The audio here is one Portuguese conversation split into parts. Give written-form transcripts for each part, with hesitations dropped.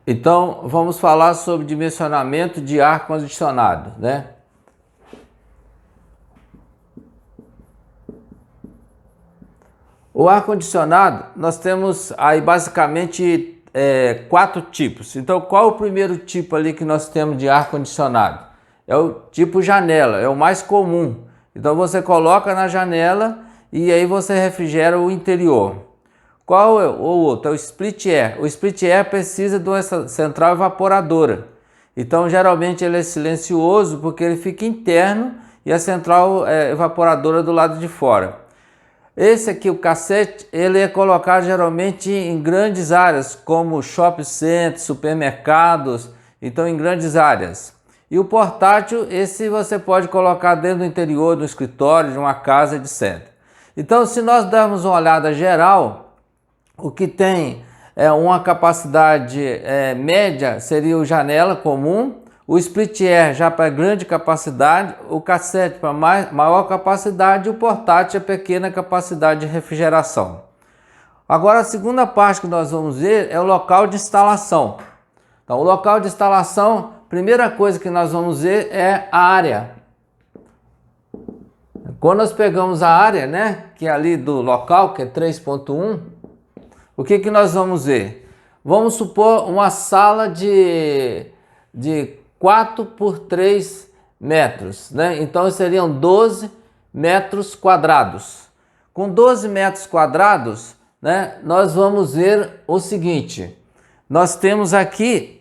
Então, vamos falar sobre dimensionamento de ar condicionado, né? O ar condicionado, nós temos aí basicamente quatro tipos. Então, qual é o primeiro tipo ali que nós temos de ar condicionado? É o tipo janela, é o mais comum. Então, você coloca na janela e aí você refrigera o interior. Qual é o outro? É o split air. O split air precisa de uma central evaporadora. Então, geralmente ele é silencioso porque ele fica interno e a central evaporadora do lado de fora. Esse aqui, o cassete, ele é colocado geralmente em grandes áreas, como shopping centers, supermercados, então em grandes áreas. E o portátil, esse você pode colocar dentro do interior do escritório, de uma casa, etc. Então, se nós darmos uma olhada geral, o que tem uma capacidade média seria o janela comum, o split air já para grande capacidade, o cassete para maior capacidade e o portátil é pequena capacidade de refrigeração. Agora a segunda parte que nós vamos ver é o local de instalação. Então o local de instalação, primeira coisa que nós vamos ver é a área. Quando nós pegamos a área, né, que é ali do local, que é 3.1, o que nós vamos ver? Vamos supor uma sala de 4 por 3 metros, né? Então seriam 12 metros quadrados. Com 12 metros quadrados, né, nós vamos ver o seguinte. Nós temos aqui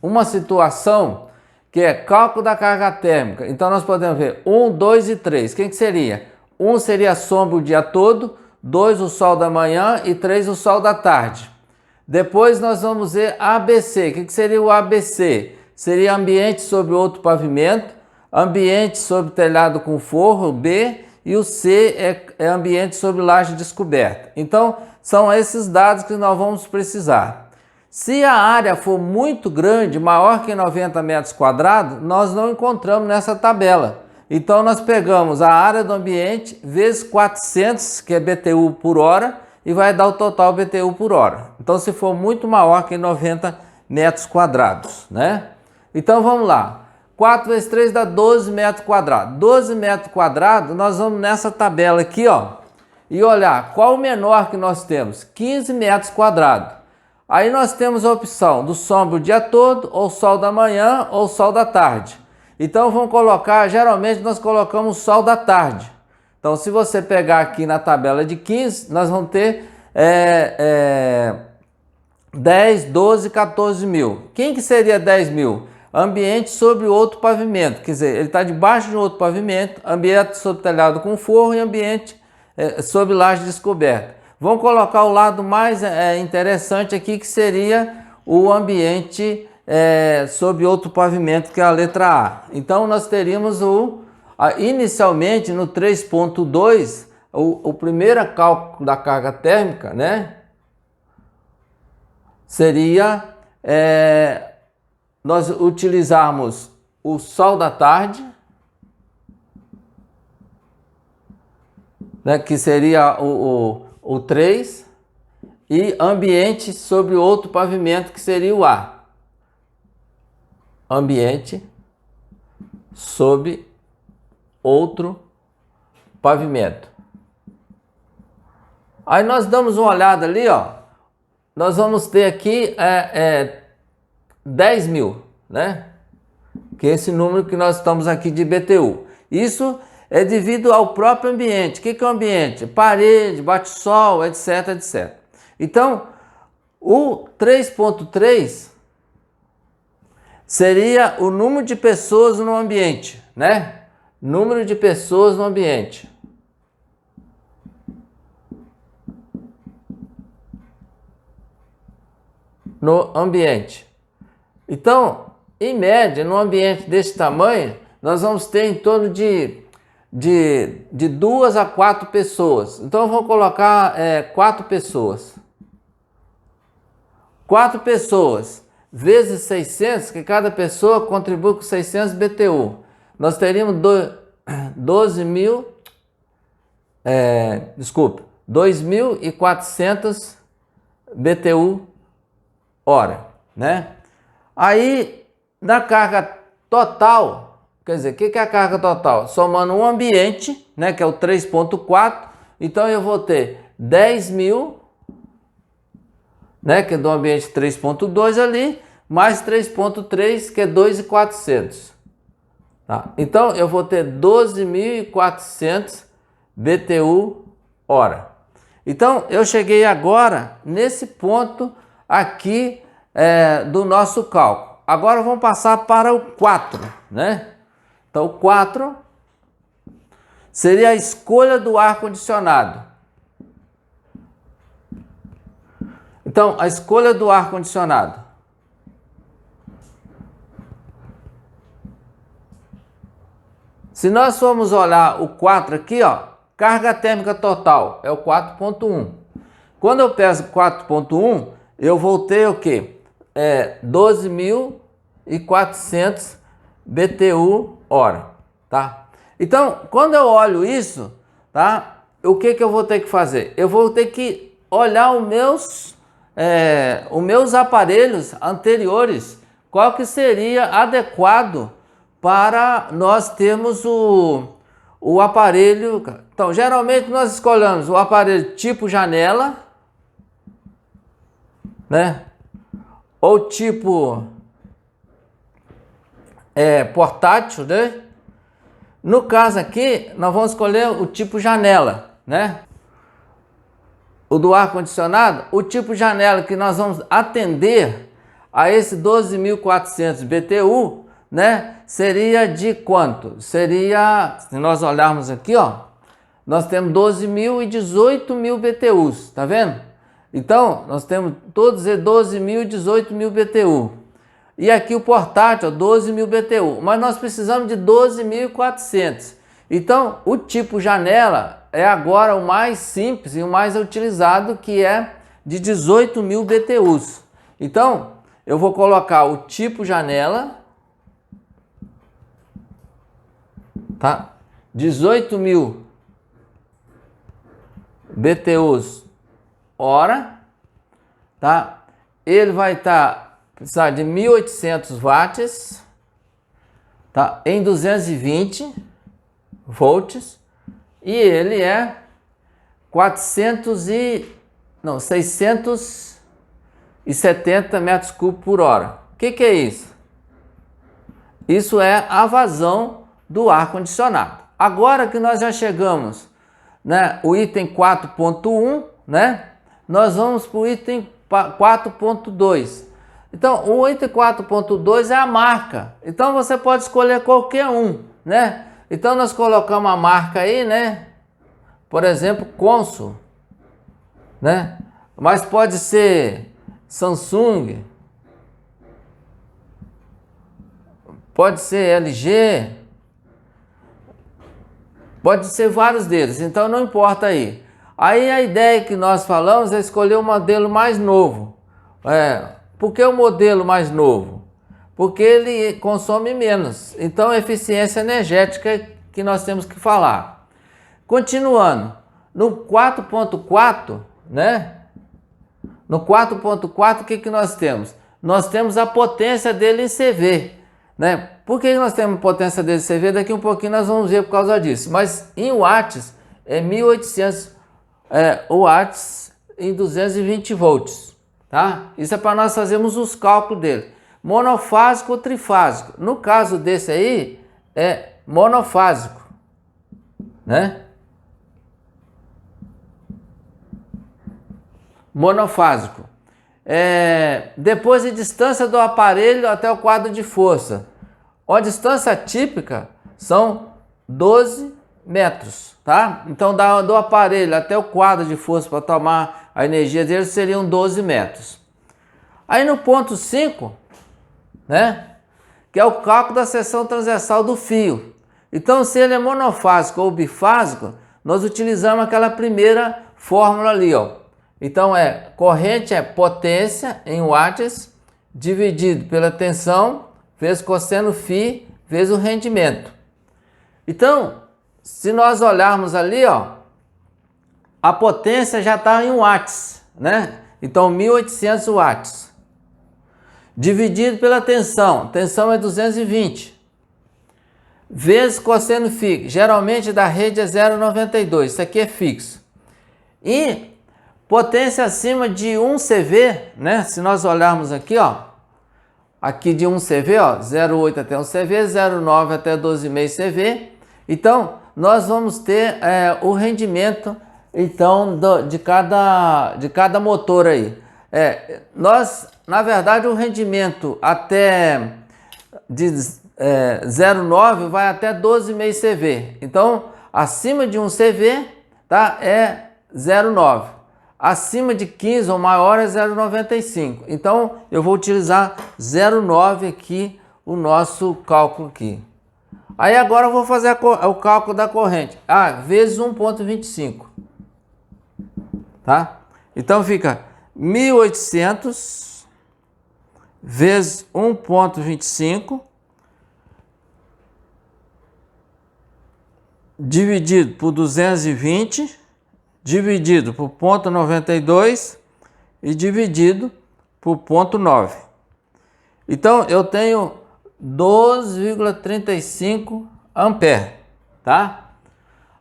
uma situação que é cálculo da carga térmica. Então nós podemos ver 1, 2 e 3. Quem que seria? 1 seria a sombra o dia todo, 2 o sol da manhã e 3 o sol da tarde. Depois nós vamos ver ABC. O que seria o ABC? Seria ambiente sobre outro pavimento, ambiente sobre telhado com forro, B, e o C é ambiente sobre laje descoberta. Então, são esses dados que nós vamos precisar. Se a área for muito grande, maior que 90 metros quadrados, nós não encontramos nessa tabela. Então, nós pegamos a área do ambiente vezes 400, que é BTU por hora, e vai dar o total BTU por hora. Então, se for muito maior que 90 metros quadrados, né? Então, vamos lá. 4 vezes 3 dá 12 metros quadrados. 12 metros quadrados, nós vamos nessa tabela aqui, ó, e olhar qual o menor que nós temos. 15 metros quadrados. Aí nós temos a opção do sombra o dia todo, ou sol da manhã, ou sol da tarde. Então, vamos colocar, geralmente nós colocamos sol da tarde. Então, se você pegar aqui na tabela de 15, nós vamos ter 10, 12, 14 mil. Quem que seria 10 mil? Ambiente sobre outro pavimento, quer dizer, ele está debaixo de outro pavimento, ambiente sobre telhado com forro e ambiente sobre laje descoberta. Vamos colocar o lado mais interessante aqui, que seria o ambiente sobre outro pavimento, que é a letra A. Então, nós teríamos inicialmente no 3.2, o primeiro cálculo da carga térmica, né, seria nós utilizarmos o sol da tarde, né, que seria o 3, e ambiente sobre outro pavimento, que seria o A. Ambiente sob outro pavimento. Aí nós damos uma olhada ali, ó. Nós vamos ter aqui 10 mil, né? Que é esse número que nós estamos aqui de BTU. Isso é devido ao próprio ambiente. O que é o ambiente? Parede, bate-sol, etc, etc. Então, o 3.3 seria o número de pessoas no ambiente, né? Número de pessoas no ambiente. No ambiente. Então, em média, num ambiente desse tamanho, nós vamos ter em torno de 2 a 4 pessoas. Então, eu vou colocar 4 pessoas. 4 pessoas vezes 600, que cada pessoa contribui com 600 BTU. Nós teríamos 2.400 BTU hora, né? Aí, na carga total, quer dizer, o que é a carga total? Somando o ambiente, né, que é o 3.4, então eu vou ter 10.000, né, que é do ambiente 3.2 ali, mais 3.3, que é 2.400. Tá? Então, eu vou ter 12.400 BTU hora. Então, eu cheguei agora nesse ponto aqui do nosso cálculo. Agora vamos passar para o 4, né? Então, o 4 seria a escolha do ar-condicionado. Então, a escolha do ar-condicionado. Se nós formos olhar o 4 aqui, ó, carga térmica total é o 4.1. Quando eu peso 4.1, eu vou ter o quê? 12.400 BTU hora, tá? Então, quando eu olho isso, tá? O que eu vou ter que fazer? Eu vou ter que olhar os meus aparelhos anteriores, qual que seria adequado para nós termos o aparelho. Então, geralmente nós escolhemos o aparelho tipo janela, né? Ou tipo portátil, né? No caso aqui, nós vamos escolher o tipo janela, né? O do ar-condicionado, o tipo janela que nós vamos atender a esse 12.400 BTU, né? Seria de quanto? Seria, se nós olharmos aqui, ó, nós temos 12.000 e 18.000 BTUs, tá vendo? Então, nós temos todos 12.000 e 18.000 BTU. E aqui o portátil, 12.000 BTU. Mas nós precisamos de 12.400. Então, o tipo janela é agora o mais simples e o mais utilizado, que é de 18.000 BTUs. Então, eu vou colocar o tipo janela, tá? 18.000 BTUs hora, tá? Ele vai precisar de 1.800 watts, tá? Em 220 volts, e ele é 670 metros cúbicos por hora. O que é isso? Isso é a vazão do ar-condicionado. Agora que nós já chegamos, né, o item 4.1, né, nós vamos para o item 4.2. Então, o item 4.2 é a marca. Então, você pode escolher qualquer um, né? Então, nós colocamos a marca aí, né? Por exemplo, Consul, né? Mas pode ser Samsung, pode ser LG, pode ser vários deles, então não importa aí. Aí a ideia que nós falamos é escolher o modelo mais novo. Por que o modelo mais novo? Porque ele consome menos. Então, eficiência energética que nós temos que falar. Continuando, no 4.4, né? No 4.4, o que nós temos? Nós temos a potência dele em CV, né? Por que nós temos potência dele em CV? Daqui um pouquinho nós vamos ver por causa disso. Mas em watts é 1.800 watts em 220 volts, tá? Isso é para nós fazermos os cálculos dele. Monofásico ou trifásico? No caso desse aí, é monofásico, né? Monofásico. Depois de distância do aparelho até o quadro de força. A distância típica são 12 metros, tá? Então, do aparelho até o quadro de força para tomar a energia dele seriam 12 metros. Aí no ponto 5, né? Que é o cálculo da seção transversal do fio. Então, se ele é monofásico ou bifásico, nós utilizamos aquela primeira fórmula ali, ó. Então, corrente é potência em watts dividido pela tensão vezes cosseno φ vezes o rendimento. Então, se nós olharmos ali, ó, a potência já está em watts, né? Então, 1.800 watts. dividido pela tensão. Tensão é 220. Vezes cosseno fixo. Geralmente da rede é 0,92. Isso aqui é fixo. E potência acima de 1 CV, né? Se nós olharmos aqui, ó. Aqui de 1 CV, ó. 0,8 até 1 CV, 0,9 até 12,5 CV. Então, nós vamos ter o rendimento então, de cada motor aí. Na verdade, o rendimento até de 0,9 vai até 12,5 CV. Então, acima de 1 CV, tá, é 0,9. Acima de 15 ou maior é 0,95. Então, eu vou utilizar 0,9 aqui, o nosso cálculo aqui. Aí agora eu vou fazer o cálculo da corrente. Vezes 1,25. Tá? Então fica 1.800 vezes 1,25 dividido por 220 dividido por 0,92 e dividido por 0,9. Então eu tenho 12,35 ampere, tá?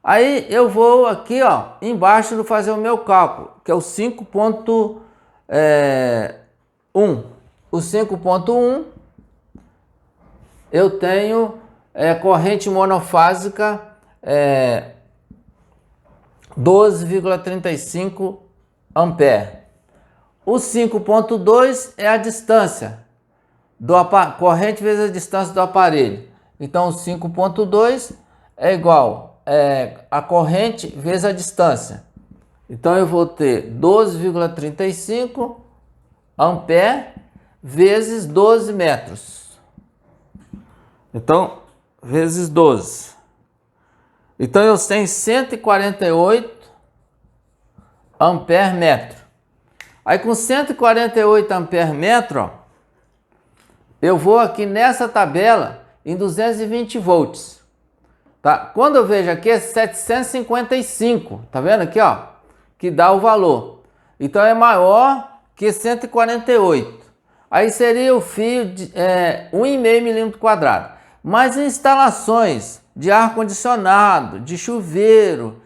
Aí eu vou aqui, ó, embaixo fazer o meu cálculo, que é o 5,1. O 5,1 eu tenho corrente monofásica 12,35 ampere. O 5,2 é a distância corrente vezes a distância do aparelho. Então, o 5,2 é igual a corrente vezes a distância. Então, eu vou ter 12,35 ampere vezes 12 metros. Então, vezes 12. Então, eu tenho 148 ampere metro. Aí, com 148 ampere metro, ó, eu vou aqui nessa tabela em 220 volts. Tá? Quando eu vejo aqui é 755, tá vendo aqui, ó, que dá o valor. Então é maior que 148. Aí seria o fio de 1,5 milímetro quadrado. Mas instalações de ar condicionado, de chuveiro,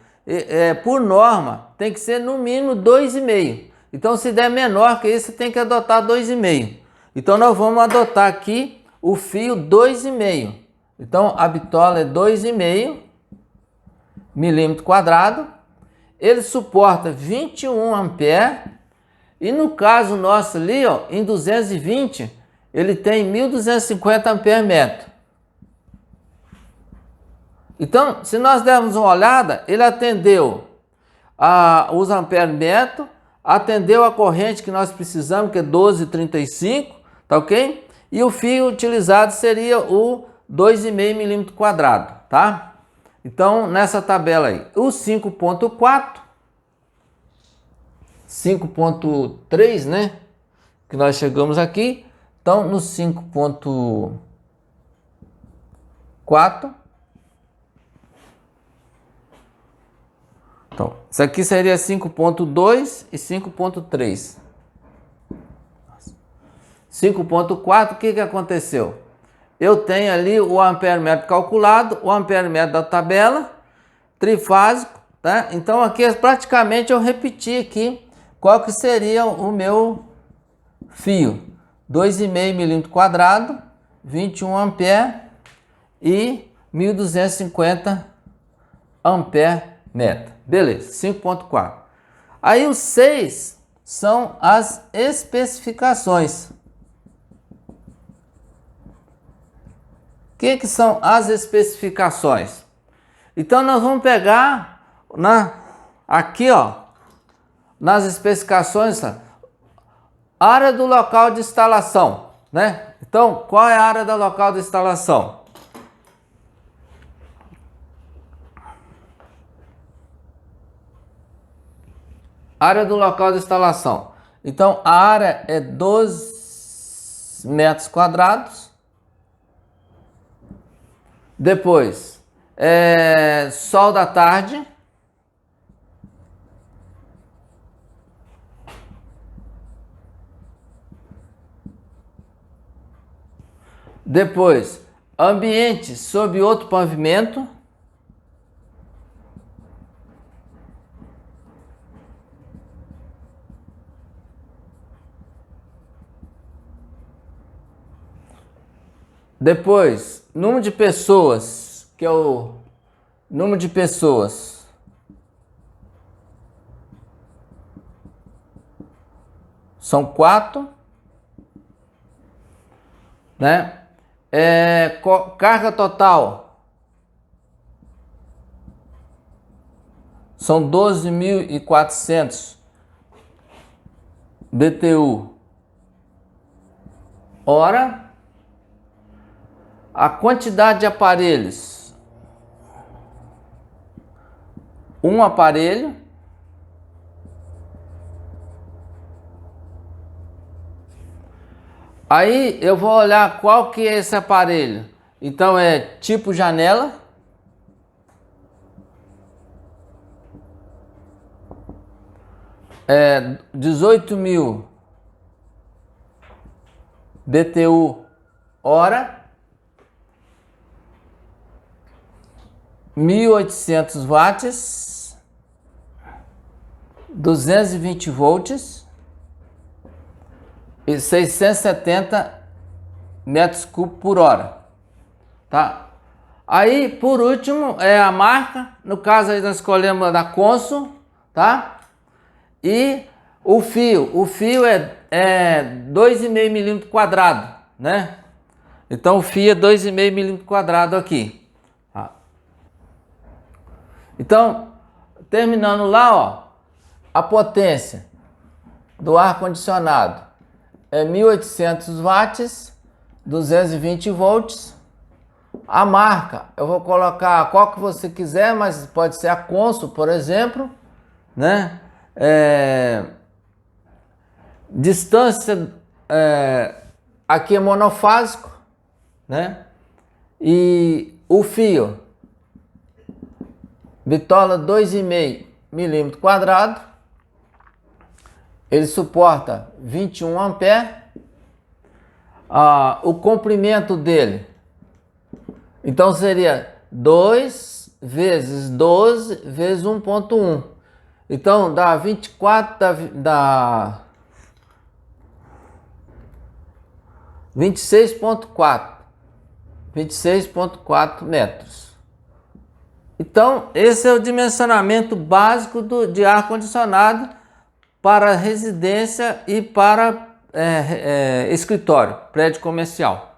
por norma, tem que ser no mínimo 2,5. Então se der menor que isso, tem que adotar 2,5. Então nós vamos adotar aqui o fio 2,5. Então, a bitola é 2,5 milímetro quadrado. Ele suporta 21 ampere. E no caso nosso ali, ó, em 220, ele tem 1.250 ampere metro. Então, se nós dermos uma olhada, ele atendeu os ampere metro, atendeu a corrente que nós precisamos, que é 12,35, tá ok? E o fio utilizado seria o 2,5 milímetro quadrado, tá? Então, nessa tabela aí, o 5,4, 5,3, né? Que nós chegamos aqui. Então, no 5,4. Então, isso aqui seria 5,2 e 5,3. 5,4, o que aconteceu? Eu tenho ali o ampere metro calculado, o ampere metro da tabela, trifásico, tá? Então aqui praticamente eu repeti aqui qual que seria o meu fio. 2,5 milímetro quadrado, 21 ampere e 1.250 ampere metro. Beleza, 5,4. Aí os 6 são as especificações. O que são as especificações? Então nós vamos pegar aqui, ó, nas especificações, área do local de instalação, né? Então, qual é a área do local de instalação? Área do local de instalação. Então, a área é 12 metros quadrados. Depois, sol da tarde. Depois, ambiente sob outro pavimento. Depois, número de pessoas, que é o número de pessoas. São 4, né? Carga total são 12.400 BTU hora. A quantidade de aparelhos, um aparelho. Aí eu vou olhar qual que é esse aparelho. Então é tipo janela. É 18.000 BTU hora. 1.800 watts, 220 volts e 670 metros cúbicos por hora, tá? Aí, por último, é a marca. No caso, aí nós escolhemos a da Consul, tá? E o fio é 2,5 milímetros quadrado, né? Então, o fio é 2,5 milímetros quadrado aqui. Então, terminando lá, ó, a potência do ar-condicionado é 1.800 watts, 220 volts. A marca, eu vou colocar qual que você quiser, mas pode ser a Consul, por exemplo, né? Distância, aqui é monofásico, né? E o fio, bitola 2,5 milímetros quadrado, ele suporta 21 amperes. O comprimento dele, então seria 2 vezes 12 vezes 1,1. Então dá 24, dá 26,4 metros. Então, esse é o dimensionamento básico de ar-condicionado para residência e para escritório, prédio comercial.